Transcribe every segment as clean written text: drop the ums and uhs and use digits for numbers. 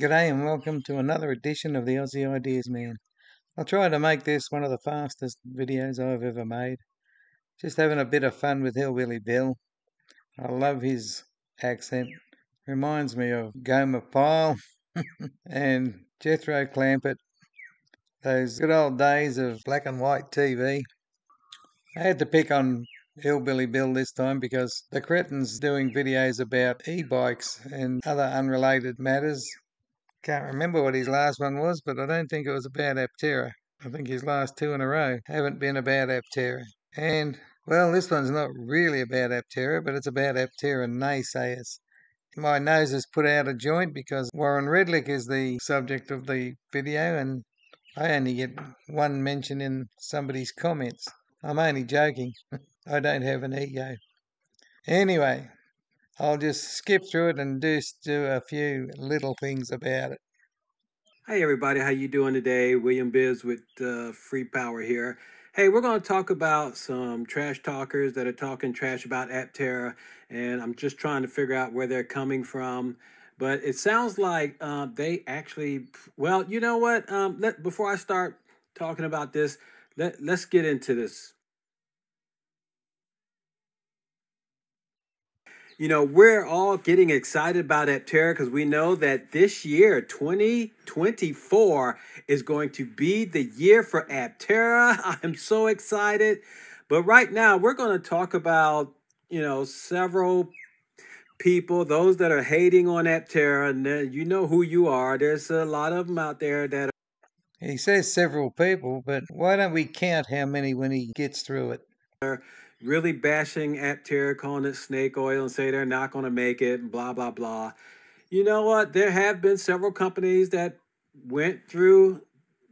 G'day and welcome to another edition of the Aussie Ideas Man. I'll try to make this one of the fastest videos I've ever made. Just having a bit of fun with Hillbilly Bill. I love his accent. Reminds me of Gomer Pyle and Jethro Clampett. Those good old days of black and white TV. I had to pick on Hillbilly Bill this time because the cretin's doing videos about e-bikes and other unrelated matters. Can't remember what his last one was, but I don't think it was about APTERA. I think his last two in a row haven't been about APTERA. And, well, this one's not really about APTERA, but it's about APTERA Naysayers. My nose has put out a joint because Warren Redlick is the subject of the video, and I only get one mention in somebody's comments. I'm only joking. I don't have an ego. Anyway, I'll just skip through it and just do a few little things about it. Hey everybody, how you doing today? William Biz with Free Power here. Hey, we're going to talk about some trash talkers that are talking trash about APTERA, and I'm just trying to figure out where they're coming from. But it sounds like they actually, well, you know what? Before I start talking about this, let's get into this. You know, we're all getting excited about APTERA because we know that this year, 2024, is going to be the year for APTERA. I'm so excited. But right now, we're going to talk about, several people, those that are hating on APTERA, and you know who you are. There's a lot of them out there that He says several people, but why don't we count how many when he gets through it? are really bashing APTERA, calling it snake oil, and say they're not going to make it, and blah, blah, blah. You know what? There have been several companies that went through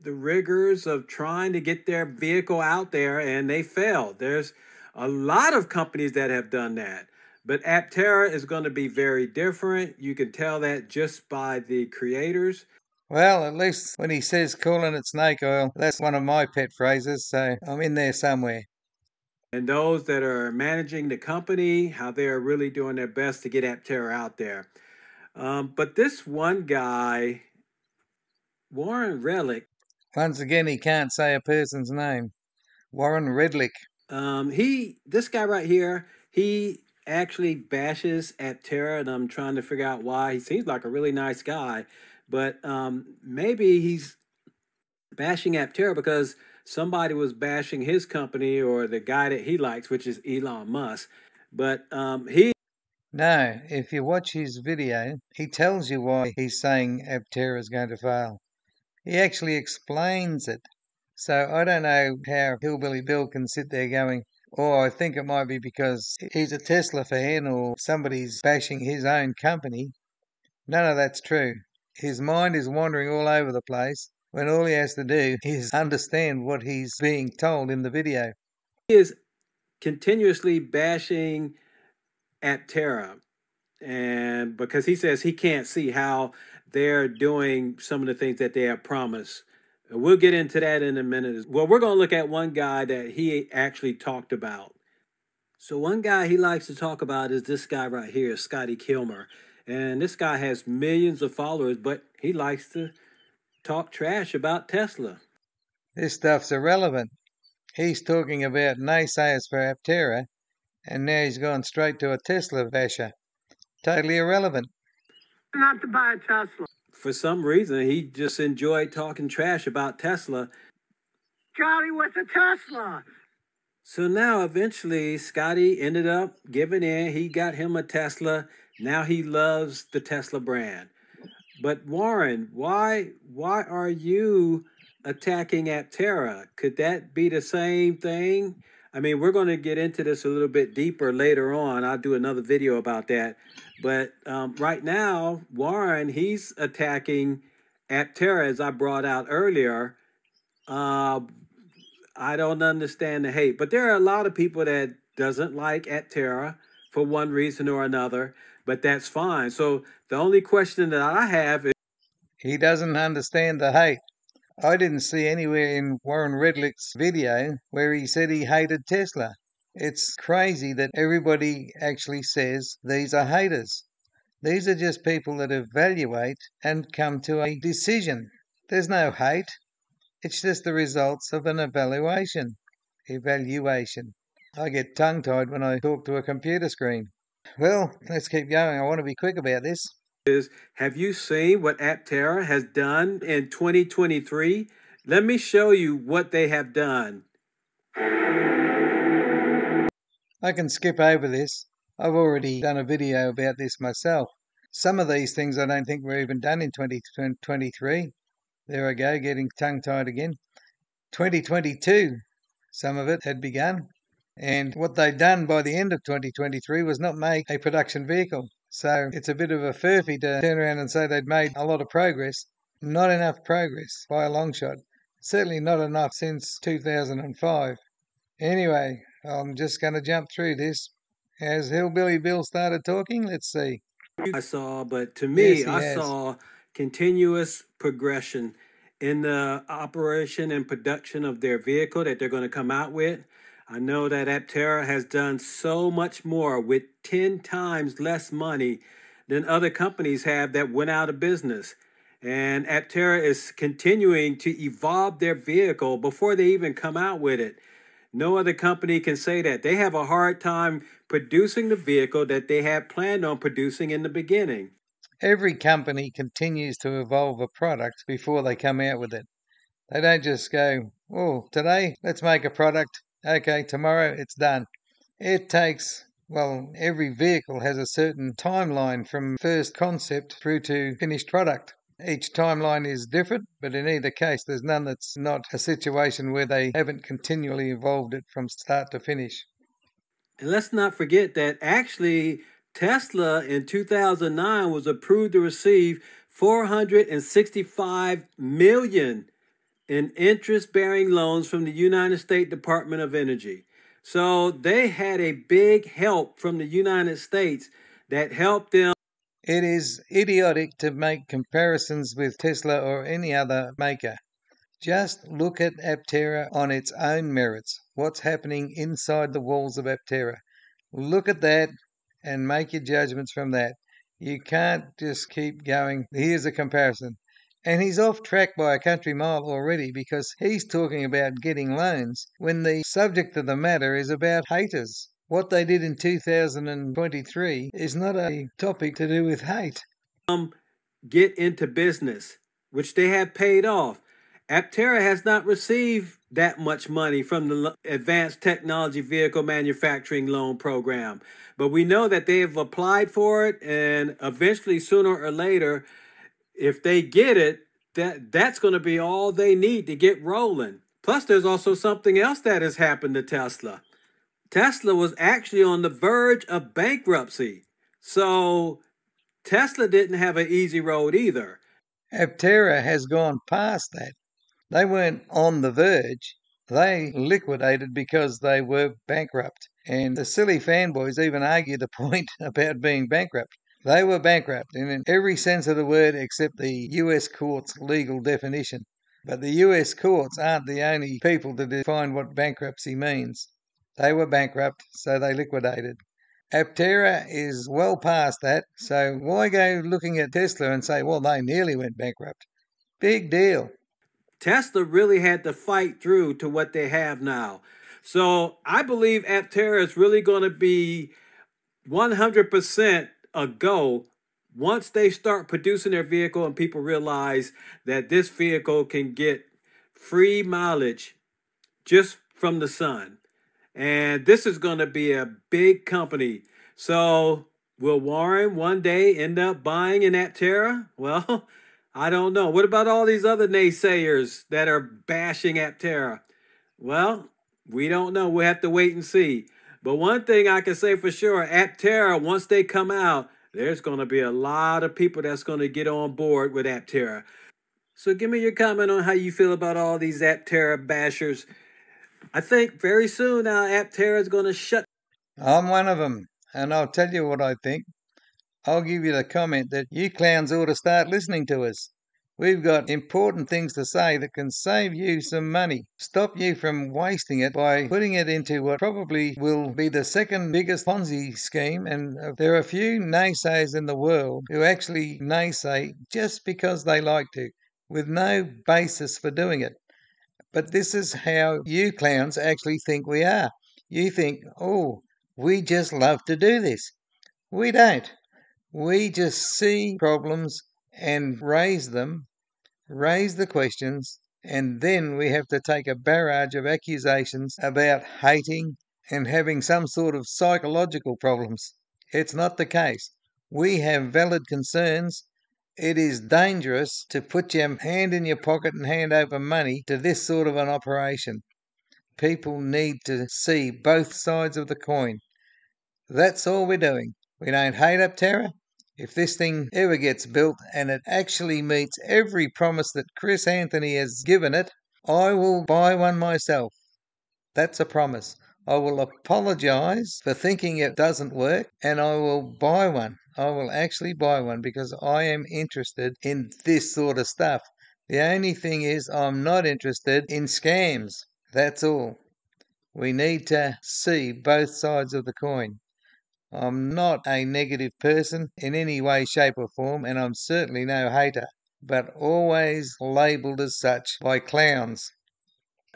the rigors of trying to get their vehicle out there and they failed. There's a lot of companies that have done that. But APTERA is going to be very different. You can tell that just by the creators. Well, at least when he says calling it snake oil, that's one of my pet phrases, so I'm in there somewhere. And those that are managing the company, how they are really doing their best to get APTERA out there. But this one guy, Warren Relic, Once again, he can't say a person's name. Warren Redlick. this guy right here, he actually bashes APTERA, and I'm trying to figure out why. He seems like a really nice guy, but maybe he's bashing APTERA because somebody was bashing his company or the guy that he likes, which is Elon Musk. But No, if you watch his video, he tells you why he's saying APTERA is going to fail. He actually explains it. So I don't know how Hillbilly Bill can sit there going, oh, I think it might be because he's a Tesla fan or somebody's bashing his own company. None of that's true. His mind is wandering all over the place when all he has to do is understand what he's being told in the video. he is continuously bashing APTERA, and because he says he can't see how they're doing some of the things that they have promised. We'll get into that in a minute. Well, we're going to look at one guy that he actually talked about. So one guy he likes to talk about is this guy right here, Scotty Kilmer. And this guy has millions of followers, but he likes to talk trash about Tesla. This stuff's irrelevant. He's talking about naysayers for APTERA, and now he's gone straight to a Tesla basher. Totally irrelevant. Not to buy a Tesla. For some reason, he just enjoyed talking trash about Tesla. Scotty with a Tesla. So now eventually Scotty ended up giving in. He got him a Tesla. Now he loves the Tesla brand. But Warren, why are you attacking APTERA? Could that be the same thing? I mean, we're going to get into this a little bit deeper later on. I'll do another video about that. But right now, Warren, he's attacking APTERA, as I brought out earlier. I don't understand the hate, but there are a lot of people that doesn't like APTERA for one reason or another, but that's fine. So the only question that I have is, he doesn't understand the hate. I didn't see anywhere in Warren Redlick's video where he said he hated Tesla. It's crazy that everybody actually says these are haters. These are just people that evaluate and come to a decision. There's no hate. It's just the results of an evaluation. Evaluation. I get tongue-tied when I talk to a computer screen. Well, let's keep going. I want to be quick about this. Have you seen what APTERA has done in 2023? Let me show you what they have done. I can skip over this. I've already done a video about this myself. Some of these things I don't think were even done in 2023. There I go, getting tongue-tied again. 2022, some of it had begun. And what they'd done by the end of 2023 was not make a production vehicle. So it's a bit of a furphy to turn around and say they'd made a lot of progress. Not enough progress by a long shot. Certainly not enough since 2005. Anyway, I'm just going to jump through this. Has Hillbilly Bill started talking? Let's see. I saw, but to me, Yes, I saw continuous progression in the operation and production of their vehicle that they're going to come out with. I know that APTERA has done so much more with 10 times less money than other companies have that went out of business. And APTERA is continuing to evolve their vehicle before they even come out with it. No other company can say that. They have a hard time producing the vehicle that they had planned on producing in the beginning. Every company continues to evolve a product before they come out with it. They don't just go, oh, today let's make a product. Okay, tomorrow it's done. It takes, well, every vehicle has a certain timeline from first concept through to finished product. Each timeline is different, but in either case, there's none that's not a situation where they haven't continually evolved it from start to finish. And let's not forget that actually Tesla in 2009 was approved to receive $465 million in interest-bearing loans from the United States Department of Energy. So they had a big help from the United States that helped them. It is idiotic to make comparisons with Tesla or any other maker. Just look at APTERA on its own merits. What's happening inside the walls of APTERA? Look at that and make your judgments from that. You can't just keep going, here's a comparison. And he's off track by a country mile already because he's talking about getting loans when the subject of the matter is about haters. What they did in 2023 is not a topic to do with hate. Get into business, which they have paid off. APTERA has not received that much money from the Advanced Technology Vehicle Manufacturing Loan Program, but we know that they have applied for it, and eventually, sooner or later, if they get it, that's going to be all they need to get rolling. Plus, there's also something else that has happened to Tesla. Tesla was actually on the verge of bankruptcy, so Tesla didn't have an easy road either. APTERA has gone past that. They weren't on the verge. They liquidated because they were bankrupt. And the silly fanboys even argue the point about being bankrupt. They were bankrupt in every sense of the word except the US court's legal definition. But the US courts aren't the only people to define what bankruptcy means. They were bankrupt, so they liquidated. APTERA is well past that, so why go looking at Tesla and say, well, they nearly went bankrupt? Big deal. Tesla really had to fight through to what they have now. So I believe APTERA is really going to be 100% a go once they start producing their vehicle and people realize that this vehicle can get free mileage just from the sun. And this is going to be a big company. So will Warren one day end up buying an APTERA? Well, I don't know. What about all these other naysayers that are bashing APTERA? Well, we don't know. We'll have to wait and see. But one thing I can say for sure, APTERA, once they come out, there's going to be a lot of people that's going to get on board with APTERA. So give me your comment on how you feel about all these APTERA bashers. I think very soon now APTERA is going to shut. I'm one of them, and I'll tell you what I think. I'll give you the comment that you clowns ought to start listening to us. We've got important things to say that can save you some money, stop you from wasting it by putting it into what probably will be the second biggest Ponzi scheme. And there are a few naysayers in the world who actually naysay just because they like to, with no basis for doing it. But this is how you clowns actually think we are. You think, oh, we just love to do this. We don't. We just see problems and raise them, raise the questions, and then we have to take a barrage of accusations about hating and having some sort of psychological problems. It's not the case. We have valid concerns. It is dangerous to put your hand in your pocket and hand over money to this sort of an operation. People need to see both sides of the coin. That's all we're doing. We don't hate APTERA. If this thing ever gets built and it actually meets every promise that Chris Anthony has given it, I will buy one myself. That's a promise. I will apologize for thinking it doesn't work, and I will buy one. I will actually buy one because I am interested in this sort of stuff. The only thing is I'm not interested in scams. That's all. We need to see both sides of the coin. I'm not a negative person in any way, shape, or form, and I'm certainly no hater, but always labelled as such by clowns.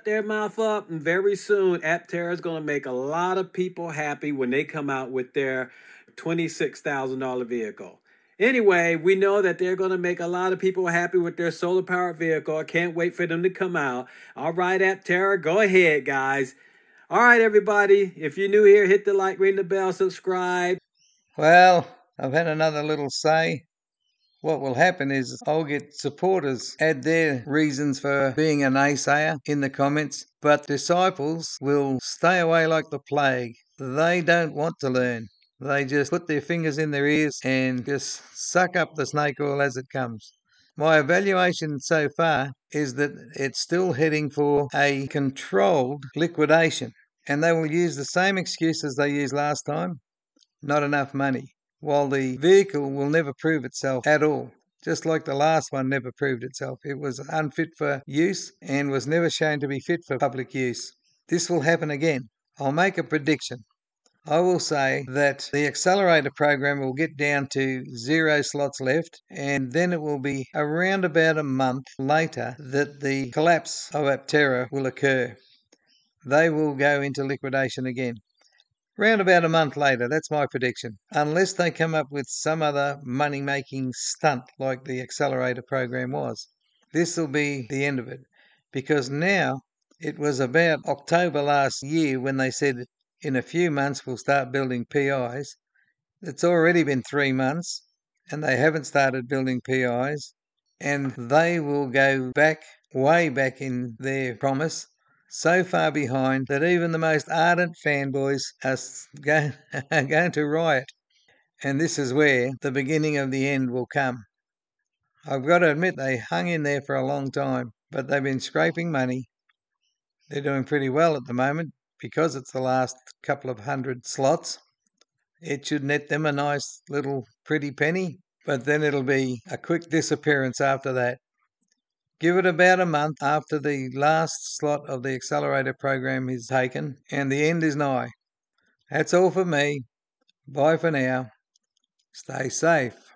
Their mouth up, and very soon APTERA is going to make a lot of people happy when they come out with their $26,000 vehicle. Anyway, we know that they're going to make a lot of people happy with their solar-powered vehicle. I can't wait for them to come out. All right, APTERA, go ahead, guys. All right, everybody, if you're new here, hit the like, ring the bell, subscribe. Well, I've had another little say. What will happen is I'll get supporters add their reasons for being a naysayer in the comments, but disciples will stay away like the plague. They don't want to learn. They just put their fingers in their ears and just suck up the snake oil as it comes. My evaluation so far is that it's still heading for a controlled liquidation, and they will use the same excuses they used last time: not enough money, while the vehicle will never prove itself at all. Just like the last one never proved itself. It was unfit for use and was never shown to be fit for public use. This will happen again. I'll make a prediction. I will say that the accelerator program will get down to 0 slots left, and then it will be around about a month later that the collapse of APTERA will occur. They will go into liquidation again. Round about a month later, that's my prediction, unless they come up with some other money-making stunt like the accelerator program was. This will be the end of it, because now it was about October last year when they said in a few months we'll start building PIs. It's already been 3 months, and they haven't started building PIs, and they will go back, way back in their promise, so far behind that even the most ardent fanboys are going to riot. And this is where the beginning of the end will come. I've got to admit they hung in there for a long time, but they've been scraping money. They're doing pretty well at the moment because it's the last couple of hundred slots. It should net them a nice little pretty penny, but then it'll be a quick disappearance after that. Give it about a month after the last slot of the accelerator program is taken, and the end is nigh. That's all for me. Bye for now. Stay safe.